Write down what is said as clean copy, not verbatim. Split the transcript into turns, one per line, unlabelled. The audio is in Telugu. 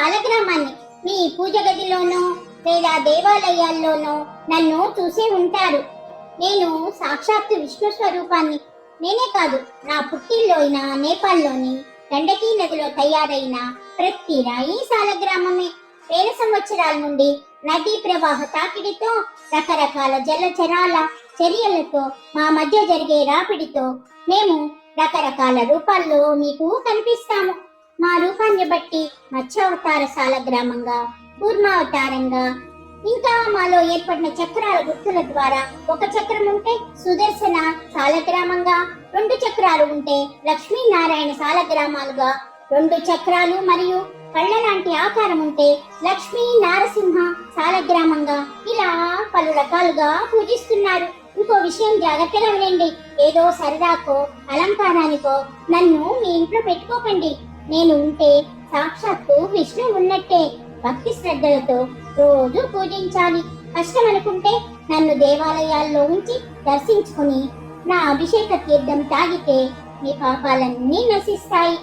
సాలగ్రామాన్ని మీ పూజ గదిలోనో లేదా దేవాలయాల్లోనో నన్ను చూసే ఉంటారు. నేను సాక్షాత్తు విష్ణు స్వరూపాన్ని. నేనే కాదు, నా పుట్టిల్లో అయిన నేపాల్లోని గండకీ నదిలో తయారైన ప్రతి రాయి సాలగ్రామమే. వేల సంవత్సరాల నుండి నదీ ప్రవాహ తాకిడితో, రకరకాల జలచరాల చర్యలతో, మా మధ్య జరిగే రాపిడితో మేము రకరకాల రూపాల్లో మీకు కనిపిస్తాము. మా రూపాన్ని బట్టి మత్స్యావతార సాలగ్రామంగా, కూర్మావతారంగా, ఇంకా మాలో ఏర్పడిన చక్రాల గుర్తుల ద్వారా ఒక చక్రం ఉంటే సుదర్శన సాలగ్రామంగా, 2 చక్రాలు ఉంటే లక్ష్మీనారాయణ సాలగ్రామాలుగా, 2 చక్రాలు మరియు కళ్ళ లాంటి ఆకారం ఉంటే లక్ష్మీ నారసింహ సాలగ్రామంగా, ఇలా పలు రకాలుగా పూజిస్తున్నారు. ఇంకో విషయం జాగ్రత్తగా వినండి. ఏదో సరదాకో అలంకారానికో నన్ను మీ ఇంట్లో పెట్టుకోకండి. నేను ఉంటే సాక్షాత్తు విష్ణు ఉన్నట్టే. భక్తి శ్రద్ధలతో రోజు పూజించాలి. కష్టం అనుకుంటే నన్ను దేవాలయాల్లో ఉంచి దర్శించుకుని నా అభిషేక తీర్థం తాగితే మీ పాపాలన్నీ నశిస్తాయి.